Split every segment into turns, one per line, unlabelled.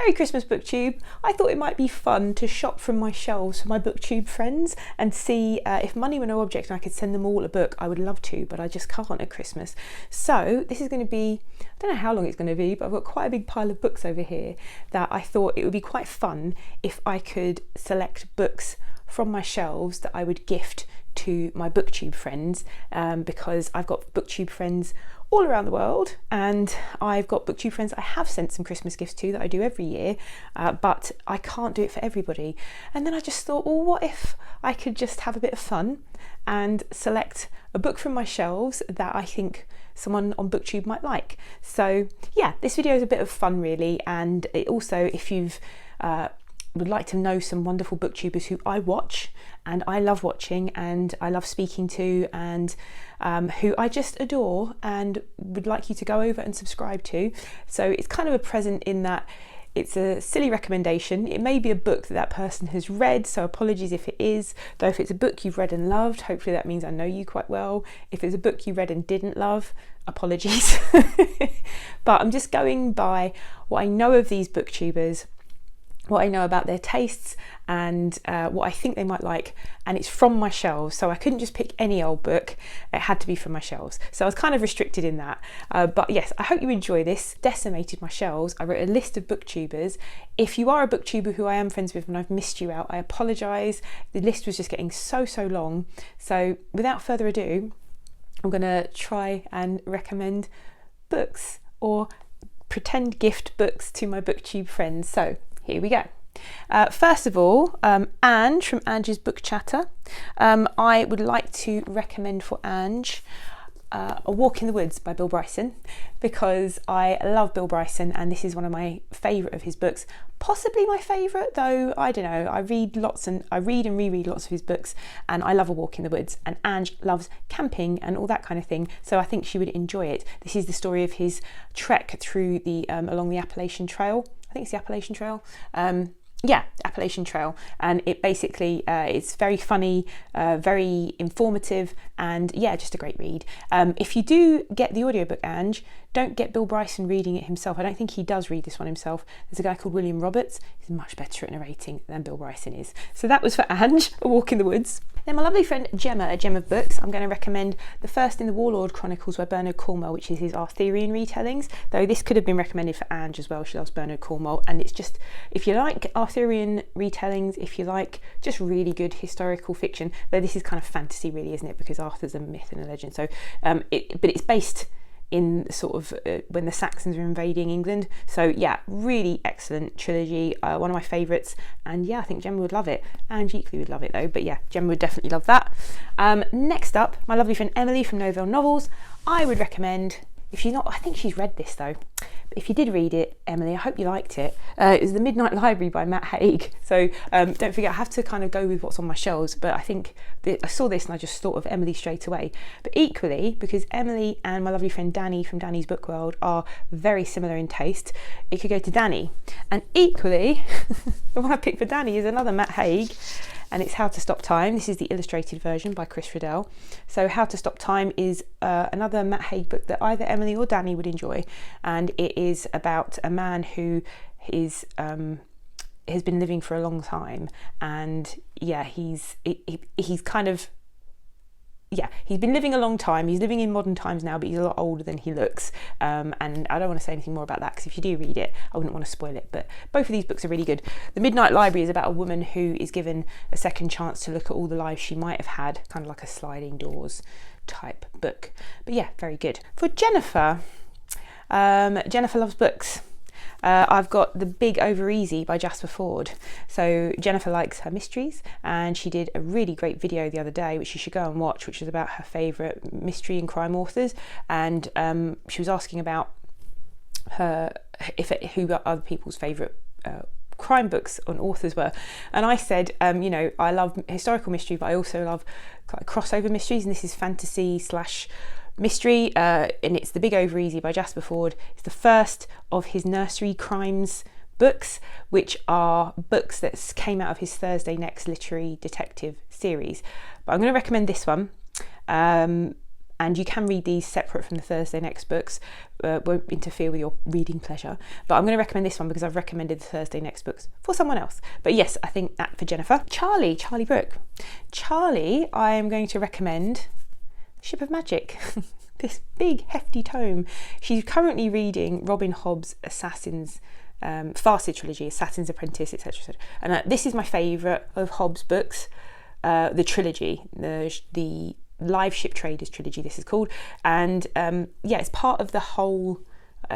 Merry Christmas Booktube. I thought it might be fun to shop from my shelves for my Booktube friends and see if money were no object and I could send them all a book. I would love to, but I just can't at Christmas. So this is going to be, I don't know how long it's going to be, but I've got quite a big pile of books over here that I thought it would be quite fun if I could select books from my shelves that I would gift to my Booktube friends, because I've got Booktube friends all around the world, and I've got Booktube friends I have sent some Christmas gifts to that I do every year, but I can't do it for everybody. And then I just thought, well, what if I could just have a bit of fun and select a book from my shelves that I think someone on Booktube might like. So yeah, this video is a bit of fun really, and it also, if you've would like to know some wonderful booktubers who I watch and I love watching and I love speaking to, and who I just adore and would like you to go over and subscribe to. So it's kind of a present in that it's a silly recommendation. It may be a book that person has read, so apologies if it is, though if it's a book you've read and loved, hopefully that means I know you quite well. If it's a book you read and didn't love, apologies. But I'm just going by what I know of these booktubers, what I know about their tastes, and what I think they might like, and it's from my shelves, so I couldn't just pick any old book, it had to be from my shelves, so I was kind of restricted in that. But yes, I hope you enjoy this. Decimated my shelves. I wrote a list of booktubers. If you are a booktuber who I am friends with and I've missed you out, I apologise. The list was just getting so long, so without further ado, I'm going to try and recommend books or pretend gift books to my Booktube friends. So here we go. First of all, Ange from Ange's Book Chatter. I would like to recommend for Ange A Walk in the Woods by Bill Bryson, because I love Bill Bryson and this is one of my favourite of his books. Possibly my favourite, though I don't know. I read and reread lots of his books, and I love A Walk in the Woods, and Ange loves camping and all that kind of thing, so I think she would enjoy it. This is the story of his trek through the along the Appalachian Trail. I think it's the Appalachian Trail. Yeah, Appalachian Trail, and it basically it's very funny, very informative, and yeah, just a great read. If you do get the audiobook, Ange, don't get Bill Bryson reading it himself. I don't think he does read this one himself. There's a guy called William Roberts. He's much better at narrating than Bill Bryson is. So that was for Ange, A Walk in the Woods. Then my lovely friend Gemma, a Gem of Books, I'm going to recommend The First in the Warlord Chronicles by Berna, which is his Arthurian retellings, though this could have been recommended for Ange as well. She loves Berna, and it's just, if you like Arthurian retellings, if you like just really good historical fiction, though this is kind of fantasy really, isn't it, because Arthur's a myth and a legend, so but it's based in sort of when the Saxons were invading England. So yeah, really excellent trilogy, one of my favourites, and yeah, I think Gemma would love it. Ange equally would love it though, but yeah, Gemma would definitely love that. Next up, my lovely friend Emily from Novell Novels. I would recommend, if she's not, I think she's read this though, but if you did read it, Emily, I hope you liked it. It was The Midnight Library by Matt Haig. So don't forget, I have to kind of go with what's on my shelves, but I think I saw this and I just thought of Emily straight away. But equally, because Emily and my lovely friend Dani from Dani's Book World are very similar in taste, it could go to Dani. And equally, the one I picked for Dani is another Matt Haig, and it's How to Stop Time. This is the illustrated version by Chris Riddell. So How to Stop Time is another Matt Haig book that either Emily or Dani would enjoy, and it is about a man who is has been living for a long time, and yeah, he's kind of, yeah, he's been living a long time. He's living in modern times now, but he's a lot older than he looks. And I don't want to say anything more about that, because if you do read it, I wouldn't want to spoil it. But both of these books are really good. The Midnight Library is about a woman who is given a second chance to look at all the lives she might have had, kind of like a sliding doors type book. But yeah, very good. For Jennifer, Jennifer loves books. I've got The Big Over Easy by Jasper Fforde. So Jennifer likes her mysteries, and she did a really great video the other day, which you should go and watch, which was about her favourite mystery and crime authors, and she was asking about who other people's favourite crime books and authors were, and I said, you know, I love historical mystery, but I also love crossover mysteries, and this is fantasy slash mystery, and it's The Big Over Easy by Jasper Fforde. It's the first of his nursery crimes books, which are books that came out of his Thursday Next literary detective series. But I'm going to recommend this one, and and you can read these separate from the Thursday Next books. Won't interfere with your reading pleasure, but I'm going to recommend this one because I've recommended the Thursday Next books for someone else. But yes, I think that for Jennifer. Charlie Brook. Charlie, I am going to recommend Ship of Magic. This big hefty tome. She's currently reading Robin Hobb's Farseid trilogy, Assassin's Apprentice, etc. etc. And this is my favourite of Hobb's books, the trilogy, the Live Ship Traders trilogy, this is called. And yeah, it's part of the whole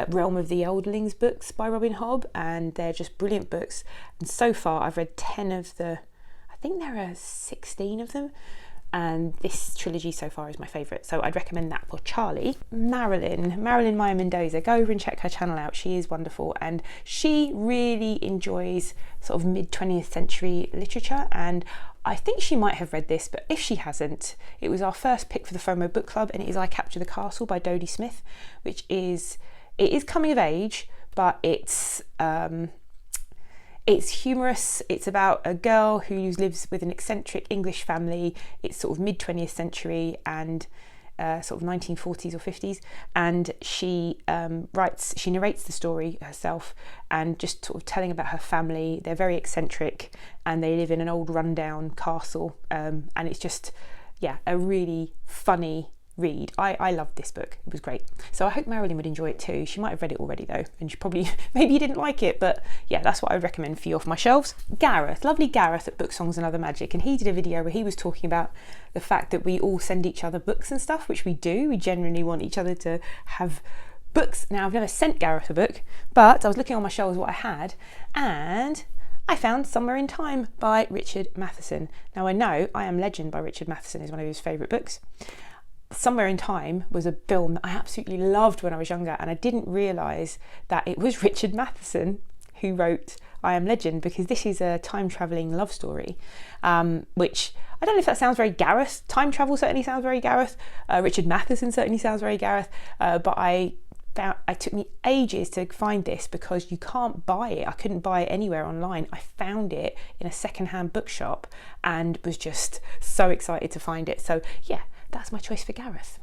realm of the Elderlings books by Robin Hobb, and they're just brilliant books. And so far I've read 10 of I think there are 16 of them. And this trilogy so far is my favourite, so I'd recommend that for Charlie. Marilyin Maya Mendoza, go over and check her channel out. She is wonderful, and she really enjoys sort of mid-20th century literature, and I think she might have read this, but if she hasn't, it was our first pick for the FOMO book club, and it is I Capture the Castle by Dodie Smith, which is coming of age, but it's humorous. It's about a girl who lives with an eccentric English family. It's sort of mid-20th century and sort of 1940s or 50s, and she narrates the story herself, and just sort of telling about her family. They're very eccentric and they live in an old rundown castle, and it's just, yeah, a really funny read. I loved this book. It was great. So I hope Marilyin would enjoy it too. She might have read it already though, and she probably, maybe you didn't like it, but yeah, that's what I would recommend for you off my shelves. Gareth, lovely Gareth at Book Songs and Other Magic, and he did a video where he was talking about the fact that we all send each other books and stuff, which we do. We genuinely want each other to have books. Now, I've never sent Gareth a book, but I was looking on my shelves what I had, and I found Somewhere in Time by Richard Matheson. Now, I know I Am Legend by Richard Matheson is one of his favourite books. Somewhere in Time was a film that I absolutely loved when I was younger, and I didn't realise that it was Richard Matheson who wrote I Am Legend, because this is a time-travelling love story, which I don't know if that sounds very Gareth. Time travel certainly sounds very Gareth. Richard Matheson certainly sounds very Gareth, but it took me ages to find this because you can't buy it. I couldn't buy it anywhere online. I found it in a second-hand bookshop and was just so excited to find it. So yeah, that's my choice for Gareth.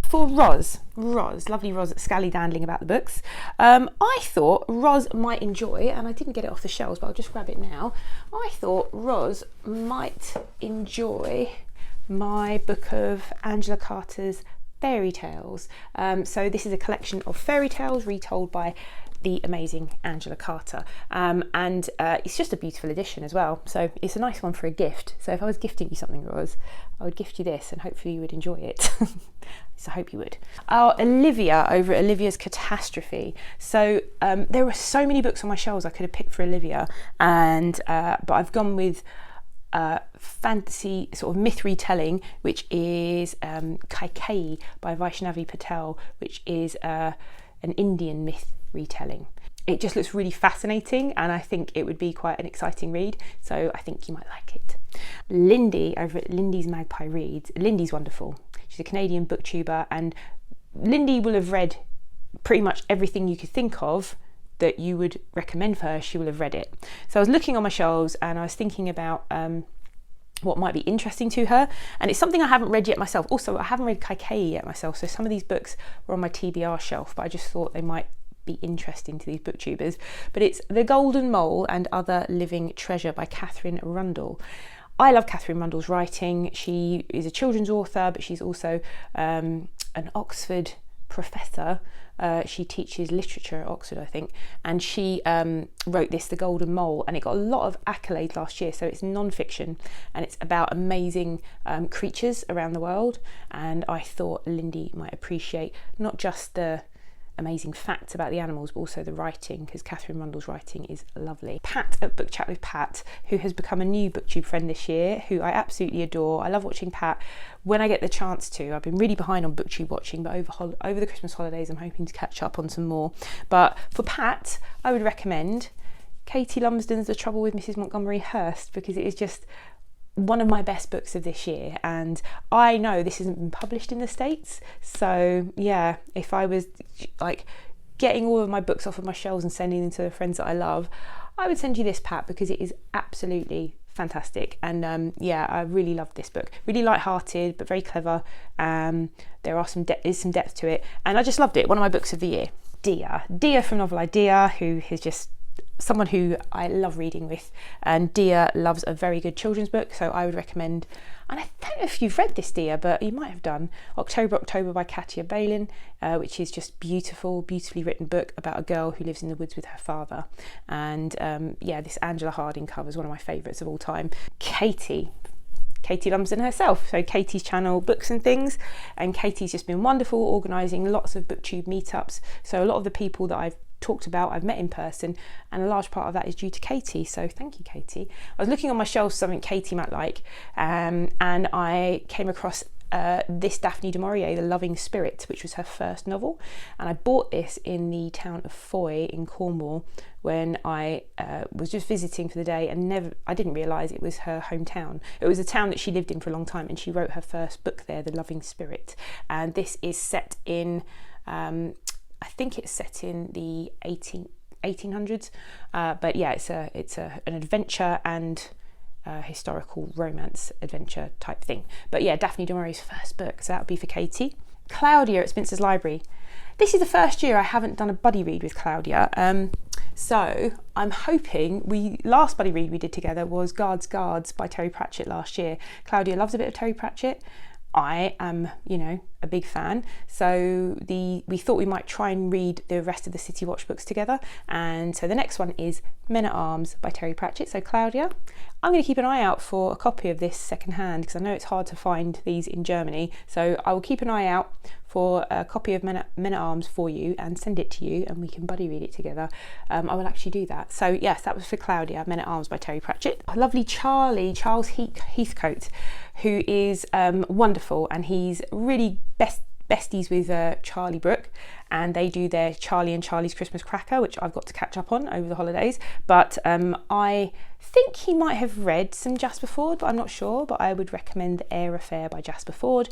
For Roz, lovely Roz at Scally Dandling about the books. I thought Roz might enjoy, and I didn't get it off the shelves, but I'll just grab it now. I thought Roz might enjoy my book of Angela Carter's fairy tales. So this is a collection of fairy tales retold by the amazing Angela Carter, and it's just a beautiful edition as well, so it's a nice one for a gift. So if I was gifting you something, Roz, I would gift you this and hopefully you would enjoy it. So I hope you would. Olivia over at Olivia's Catastrophe. So there were so many books on my shelves I could have picked for Olivia, and but I've gone with fantasy sort of myth retelling, which is Kaikeyi by Vaishnavi Patel, which is an Indian myth retelling. It just looks really fascinating, and I think it would be quite an exciting read, so I think you might like it. Lindy over at Lindy's Magpie Reads. Lindy's wonderful. She's a Canadian booktuber, and Lindy will have read pretty much everything you could think of that you would recommend for her. She will have read it. So I was looking on my shelves and I was thinking about what might be interesting to her, and it's something I haven't read yet myself. Also, I haven't read Kaikeyi yet myself, so some of these books were on my TBR shelf, but I just thought they might be interesting to these booktubers. But it's The Golden Mole and Other Living Treasure by Katherine Rundell. I love Katherine Rundell's writing. She is a children's author, but she's also an Oxford professor. She teaches literature at Oxford, I think, and she wrote this, The Golden Mole, and it got a lot of accolade last year. So it's non-fiction, and it's about amazing creatures around the world, and I thought Lindy might appreciate not just the amazing facts about the animals, but also the writing, because Katherine Rundell's writing is lovely. Pat at Book Chat with Pat, who has become a new booktube friend this year, who I absolutely adore. I love watching Pat when I get the chance to. I've been really behind on booktube watching, but over the Christmas holidays I'm hoping to catch up on some more. But for Pat, I would recommend Katie Lumsden's The Trouble with Mrs. Montgomery Hearst, because it is just one of my best books of this year, and I know this hasn't been published in the States, so yeah, if I was like getting all of my books off of my shelves and sending them to the friends that I love, I would send you this, Pat, because it is absolutely fantastic. And yeah, I really loved this book. Really light-hearted, but very clever. There are is some depth to it, and I just loved it. One of my books of the year. Deea from Novel Idea, who is just someone who I love reading with, and Deea loves a very good children's book, so I would recommend, and I don't know if you've read this, Deea, but you might have done, October by Katja, which is just beautifully written book about a girl who lives in the woods with her father. And yeah, this Angela Harding cover is one of my favourites of all time. Katie Lumsden herself, so Katie's channel, Books and Things, and Katie's just been wonderful, organising lots of Booktube meetups. So a lot of the people that I've talked about I've met in person, and a large part of that is due to Katie, so thank you, Katie. I was looking on my shelves for something Katie might like, and I came across this Daphne du Maurier, The Loving Spirit, which was her first novel, and I bought this in the town of Foy in Cornwall when I was just visiting for the day, and I didn't realise it was her hometown. It was a town that she lived in for a long time, and she wrote her first book there, The Loving Spirit, and this is set in I think it's set in the 1800s, but yeah, it's an adventure and historical romance adventure type thing. But yeah, Daphne du Maurier's first book, so that would be for Katie. Claudia at Spencer's Library. This is the first year I haven't done a buddy read with Claudia, so I'm hoping, last buddy read we did together was Guards by Terry Pratchett last year. Claudia loves a bit of Terry Pratchett. I am, a big fan, so we thought we might try and read the rest of the City Watch books together, and so the next one is Men at Arms by Terry Pratchett. So Claudia, I'm going to keep an eye out for a copy of this secondhand, because I know it's hard to find these in Germany, so I will keep an eye out for a copy of Men at Arms for you and send it to you, and we can buddy read it together. I will actually do that. So yes, that was for Claudia, Men at Arms by Terry Pratchett. A lovely Charles Heathcote, who is wonderful, and he's really besties with Charlie Brook, and they do their Charlie and Charlie's Christmas Cracker, which I've got to catch up on over the holidays. But I think he might have read some Jasper Fforde, but I'm not sure. But I would recommend The Air Affair by Jasper Fforde,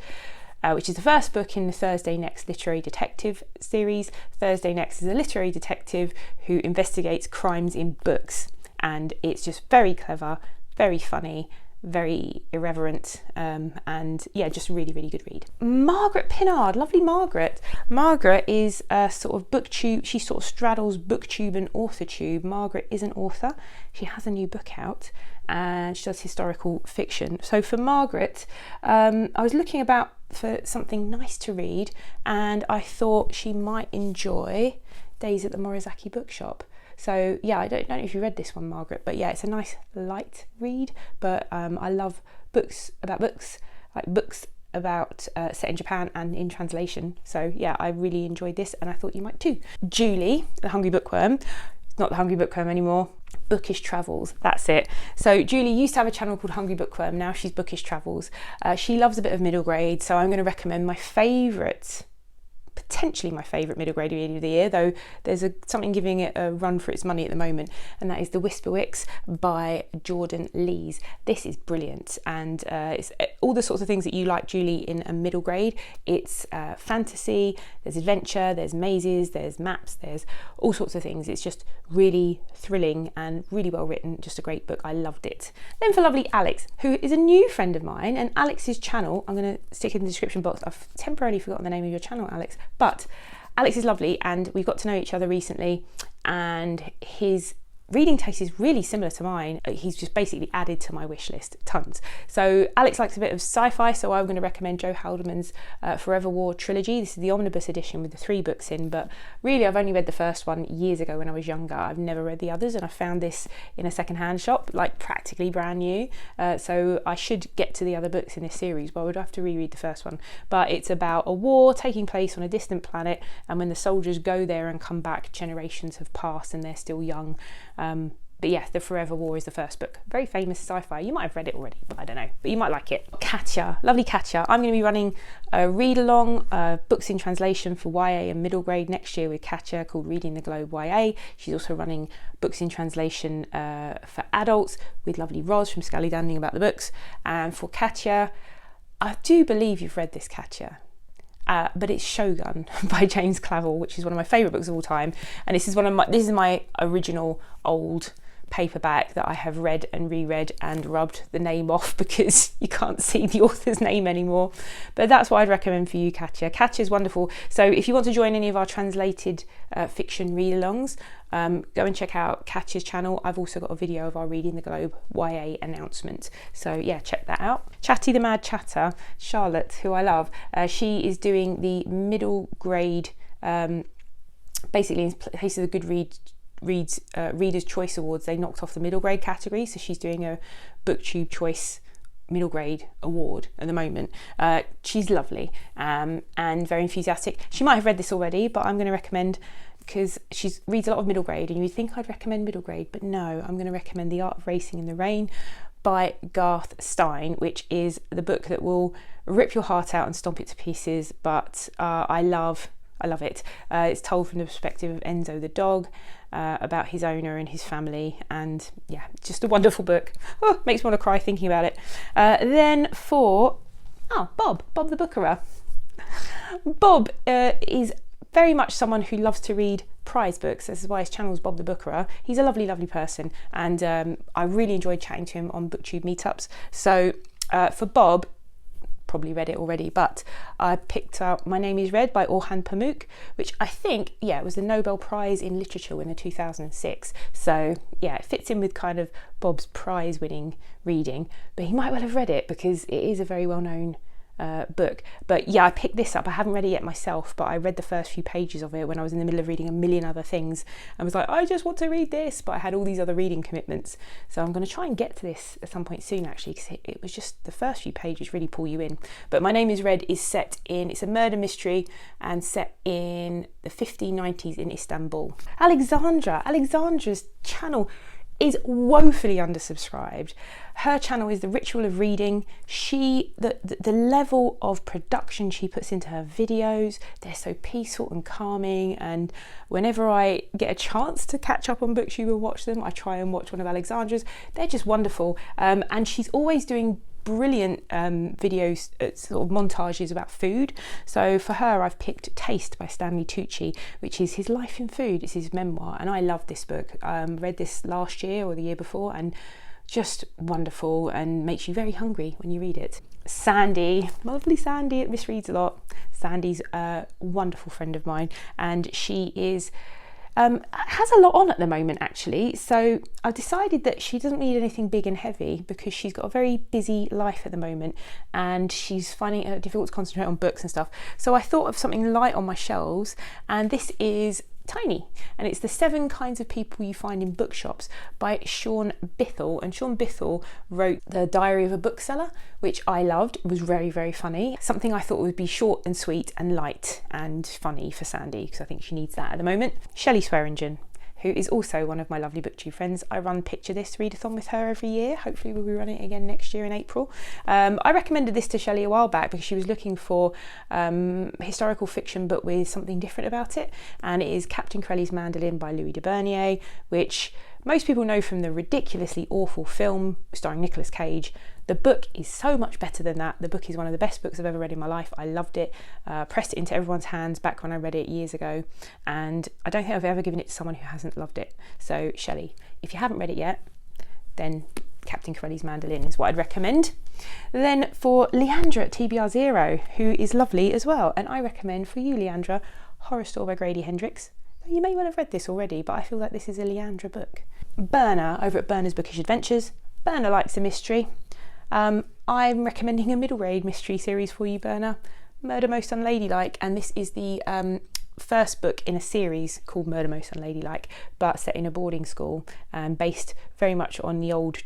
which is the first book in the Thursday Next literary detective series. Thursday Next is a literary detective who investigates crimes in books, and it's just very clever, very funny, very irreverent, and yeah, just really good read. Margaret Pinnard, lovely Margaret. Margaret is a sort of booktube, she sort of straddles booktube and authortube. Margaret is an author, she has a new book out, and she does historical fiction. So for Margaret, I was looking about for something nice to read, and I thought she might enjoy Days at the Morizaki Bookshop. So yeah, I don't know if you read this one, Margaret, but yeah, it's a nice light read, but I love books about set in Japan and in translation. So yeah, I really enjoyed this, and I thought you might too. Julie, the Hungry Bookworm. It's not the Hungry Bookworm anymore. Bookish Travels, that's it. So Julie used to have a channel called Hungry Bookworm, now she's Bookish Travels. She loves a bit of middle grade, so I'm going to recommend potentially my favourite middle grade read of the year, though there's something giving it a run for its money at the moment, and that is The Whisperwicks by Jordan Lees. This is brilliant, and it's all the sorts of things that you like, Julie, in a middle grade. It's fantasy, there's adventure, there's mazes, there's maps, there's all sorts of things. It's just really thrilling and really well written, just a great book. I loved it. Then for lovely Alex, who is a new friend of mine, and Alex's channel, I'm going to stick in the description box. I've temporarily forgotten the name of your channel, Alex, but Alex is lovely, and we've got to know each other recently, and his reading taste is really similar to mine. He's just basically added to my wish list tons. So Alex likes a bit of sci-fi, so I'm going to recommend Joe Haldeman's Forever War trilogy. This is the omnibus edition with the 3 books in, but really I've only read the first one years ago when I was younger. I've never read the others, and I found this in a second-hand shop, like practically brand new. So I should get to the other books in this series, but I would have to reread the first one. But it's about a war taking place on a distant planet, and when the soldiers go there and come back, generations have passed and they're still young. But yeah, The Forever War is the first book. Very famous sci-fi. You might have read it already, but I don't know. But you might like it. Katja, lovely Katja. I'm going to be running a read-along, books in translation for YA and middle grade next year with Katja, called Reading the Globe YA. She's also running books in translation for adults with lovely Roz from Scally Danding about the books. And for Katja, I do believe you've read this, Katja. But it's Shogun by James Clavell, which is one of my favourite books of all time, and this is my original old paperback that I have read and reread and rubbed the name off because you can't see the author's name anymore. But that's what I'd recommend for you, Katja. Katja's wonderful. So if you want to join any of our translated fiction read-alongs, go and check out Katja's channel. I've also got a video of our Reading the Globe YA announcement. So yeah, check that out. Chattie the Mad Chatter, Charlotte, who I love, she is doing the middle grade, basically in place of the Goodreads Reader's Choice Awards, they knocked off the middle grade category, so she's doing a Booktube Choice middle grade award at the moment. She's lovely and very enthusiastic. She might have read this already, but I'm going to recommend, because she reads a lot of middle grade, and you'd think I'd recommend middle grade, but no, I'm going to recommend The Art of Racing in the Rain by Gareth Stein, which is the book that will rip your heart out and stomp it to pieces, but I love it. It's told from the perspective of Enzo the dog, about his owner and his family, and yeah, just a wonderful book. Oh, makes me want to cry thinking about it. Then for Bob the Bookerer. Bob is very much someone who loves to read prize books. This is why his channel is Bob the Bookerer. He's a lovely person, and I really enjoyed chatting to him on Booktube meetups. So for Bob, probably read it already, but I picked out My Name is Red by Orhan Pamuk, which I think, yeah, it was the Nobel Prize in Literature winner 2006. So yeah, it fits in with kind of Bob's prize winning reading, but he might well have read it because it is a very well known book. But yeah, I picked this up. I haven't read it yet myself, but I read the first few pages of it when I was in the middle of reading a million other things and was like, I just want to read this, but I had all these other reading commitments. So I'm going to try and get to this at some point soon, actually, because it was just the first few pages really pull you in. But My Name is Red is set in, it's a murder mystery and set in the 1590s in Istanbul. Alexandra's channel is woefully undersubscribed. Her channel is The Ritual of Reading. The level of production she puts into her videos, they're so peaceful and calming, and whenever I get a chance to catch up on Booktube and watch them, I try and watch one of Alexandra's. They're just wonderful, and she's always doing brilliant videos, sort of montages about food. So for her, I've picked Taste by Stanley Tucci, which is his life in food. It's his memoir, and I love this book. Read this last year or the year before, and just wonderful, and makes you very hungry when you read it. Sandy, lovely Sandy, misreads a lot. Sandy's a wonderful friend of mine, and she is has a lot on at the moment, actually. So I've decided that she doesn't need anything big and heavy because she's got a very busy life at the moment and she's finding it difficult to concentrate on books and stuff. So I thought of something light on my shelves, and this is tiny, and it's The 7 Kinds of People You Find in Bookshops by Sean Bithell. And Sean Bithell wrote The Diary of a Bookseller, which I loved. It was very, very funny. Something I thought would be short and sweet and light and funny for Sandy, because I think she needs that at the moment. Shelly Swearingen, who is also one of my lovely Booktube friends. I run Picture This readathon with her every year. Hopefully we'll be running it again next year in April. I recommended this to Shelly a while back because she was looking for historical fiction but with something different about it, and it is Captain Corelli's Mandolin by Louis de Bernier, which most people know from the ridiculously awful film starring Nicolas Cage. The book is so much better than that. The book is one of the best books I've ever read in my life. I loved it, pressed it into everyone's hands back when I read it years ago, and I don't think I've ever given it to someone who hasn't loved it. So Shelley, if you haven't read it yet, then Captain Corelli's Mandolin is what I'd recommend. Then for Leandra at TBR Zero, who is lovely as well, and I recommend for you, Leandra, Horror Store by Grady Hendrix. You may well have read this already, but I feel like this is a Leandra book. Berna over at Berna's Bookish Adventures. Berna likes a mystery. I'm recommending a middle grade mystery series for you, Berna, Murder Most Unladylike, and this is the first book in a series called Murder Most Unladylike, but set in a boarding school, based very much on the old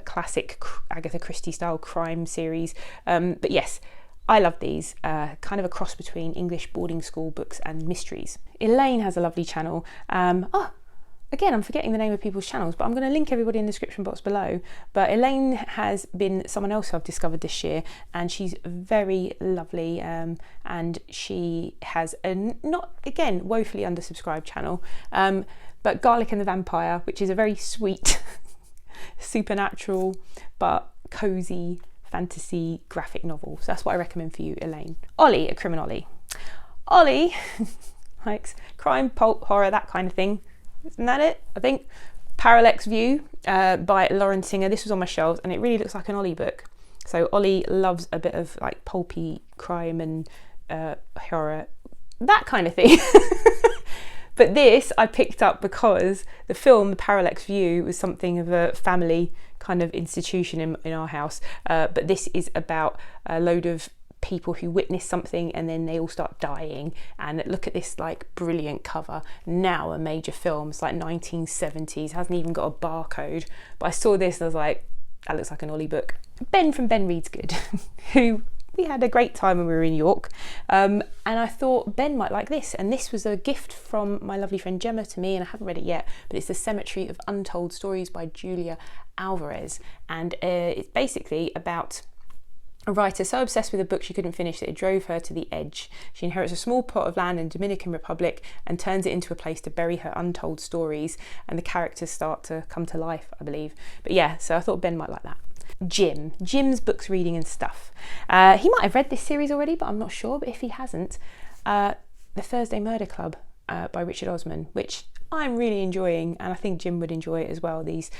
classic Agatha Christie style crime series. But yes, I love these, kind of a cross between English boarding school books and mysteries. Elaine has a lovely channel. Again, I'm forgetting the name of people's channels, but I'm going to link everybody in the description box below. But Elaine has been someone else who I've discovered this year, and she's very lovely, and she has a not, again, woefully undersubscribed channel, but Garlic and the Vampire, which is a very sweet, supernatural, but cosy fantasy graphic novel. So that's what I recommend for you, Elaine. Olly, a Criminolly. Olly likes crime, pulp, horror, that kind of thing. Isn't that it? I think Parallax View by Lauren Singer. This was on my shelves and it really looks like an Olly book. So Olly loves a bit of like pulpy crime and horror, that kind of thing. But this I picked up because the film, The Parallax View, was something of a family kind of institution in our house. But this is about a load of people who witness something and then they all start dying. And look at this like brilliant cover. Now a major film. It's like 1970s, hasn't even got a barcode. But I saw this and I was like, that looks like an Olly book. Ben from Ben Reads Good, who we had a great time when we were in York, and I thought Ben might like this, and this was a gift from my lovely friend Gemma to me, and I haven't read it yet, but it's The Cemetery of Untold Stories by Julia Alvarez, and it's basically about a writer so obsessed with a book she couldn't finish that it drove her to the edge. She inherits a small plot of land in Dominican Republic and turns it into a place to bury her untold stories, and the characters start to come to life, I believe. But yeah, so I thought Ben might like that. Jim's Books, Reading and Stuff. He might have read this series already, but I'm not sure. But if he hasn't, The Thursday Murder Club by Richard Osman, which I'm really enjoying, and I think Jim would enjoy it as well. These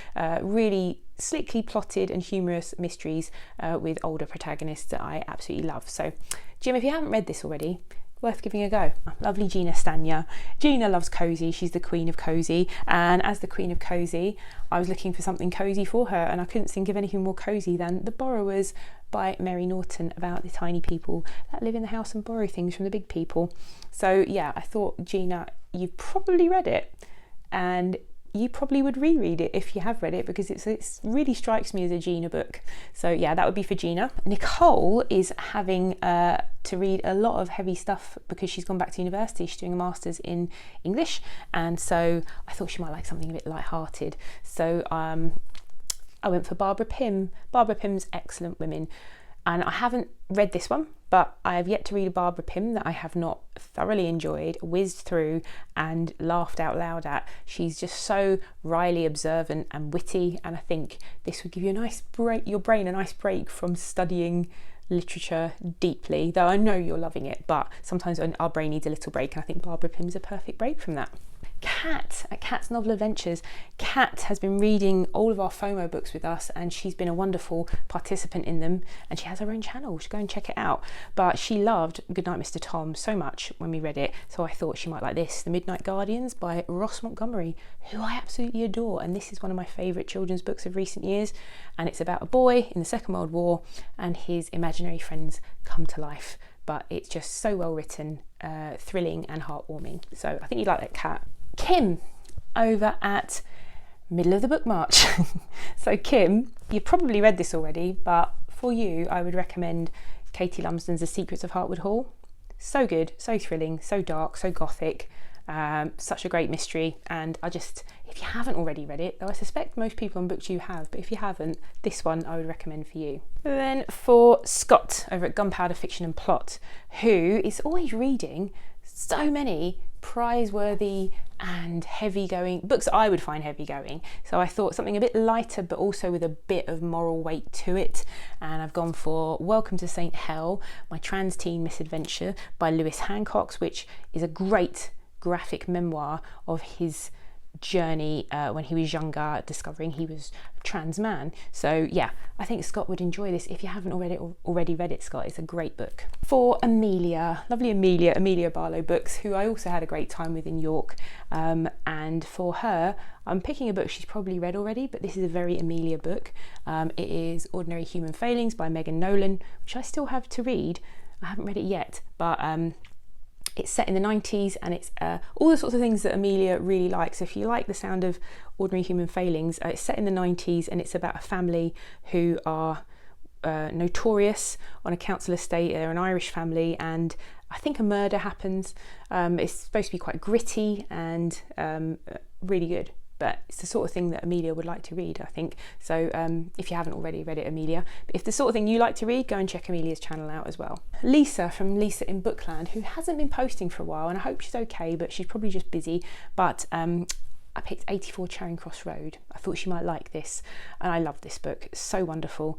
really slickly plotted and humorous mysteries with older protagonists that I absolutely love. So Jim, if you haven't read this already, worth giving a go. Lovely Gina Stania. Gina loves cosy. She's the queen of cosy, and as the queen of cosy, I was looking for something cosy for her, and I couldn't think of anything more cosy than The Borrowers by Mary Norton, about the tiny people that live in the house and borrow things from the big people. So yeah, I thought, Gina, you've probably read it, and you probably would reread it if you have read it, because it really strikes me as a Gina book. So yeah, that would be for Gina. Nicole is having to read a lot of heavy stuff because she's gone back to university. She's doing a master's in English, and so I thought she might like something a bit light-hearted. So I went for Barbara Pym. Barbara Pym's Excellent Women, and I haven't read this one, but I have yet to read a Barbara Pym that I have not thoroughly enjoyed, whizzed through and laughed out loud at. She's just so wryly observant and witty, and I think this would give you a nice break, your brain a nice break from studying literature deeply, though I know you're loving it, but sometimes our brain needs a little break, and I think Barbara Pym's a perfect break from that. Kat at Kat's Novel Adventures. Kat has been reading all of our FOMO books with us, and she's been a wonderful participant in them, and she has her own channel. You should go and check it out. But she loved Goodnight Mr. Tom so much when we read it, so I thought she might like this, The Midnight Guardians by Ross Montgomery, who I absolutely adore, and this is one of my favourite children's books of recent years, and it's about a boy in the Second World War and his imaginary friends come to life, but it's just so well written, thrilling and heartwarming. So I think you'd like that, Kat. Kim over at Middle of the Book March. So Kim, you've probably read this already, but for you I would recommend Katie Lumsden's The Secrets of Hartwood Hall. So good, so thrilling, so dark, so gothic, such a great mystery, and if you haven't already read it, though I suspect most people on Booktube have, but if you haven't, this one I would recommend for you. And then for Scott over at Gunpowder Fiction and Plot, who is always reading so many prize-worthy and heavy-going books I would find heavy-going, so I thought something a bit lighter but also with a bit of moral weight to it, and I've gone for Welcome to St. Hell, My Trans Teen Misadventure by Lewis Hancock, which is a great graphic memoir of his journey when he was younger, discovering he was a trans man. So yeah, I think Scott would enjoy this. If you haven't already read it, Scott, it's a great book. For Amelia, lovely Amelia Barlow Books, who I also had a great time with in York, and for her I'm picking a book she's probably read already, but this is a very Amelia book. It is Ordinary Human Failings by Megan Nolan, which I still have to read. I haven't read it yet, but it's set in the 90s, and it's all the sorts of things that Amelia really likes. So if you like the sound of Ordinary Human Failings, it's set in the 90s, and it's about a family who are notorious on a council estate. They're an Irish family, and I think a murder happens. It's supposed to be quite gritty and really good, but it's the sort of thing that Amelia would like to read, I think. So if you haven't already read it, Amelia, but if the sort of thing you like to read, go and check Amelia's channel out as well. Lisa from Lisa in Bookland, who hasn't been posting for a while, and I hope she's okay, but she's probably just busy, but I picked 84 Charing Cross Road. I thought she might like this, and I love this book. It's so wonderful.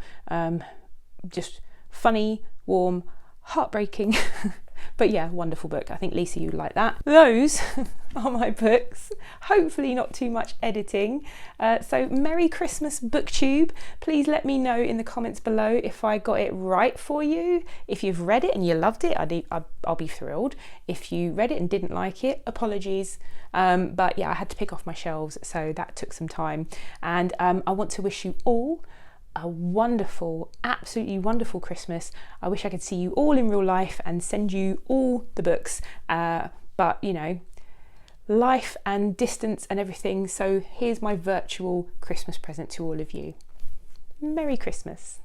Just funny, warm, heartbreaking, But yeah, wonderful book. I think Lisa, you'd like that. Those are my books. Hopefully not too much editing. So Merry Christmas Booktube. Please let me know in the comments below if I got it right for you. If you've read it and you loved it, I'll be thrilled. If you read it and didn't like it, apologies. But yeah, I had to pick off my shelves, so that took some time. And I want to wish you all a wonderful, absolutely wonderful Christmas. I wish I could see you all in real life and send you all the books, but you know, life and distance and everything, so here's my virtual Christmas present to all of you. Merry Christmas.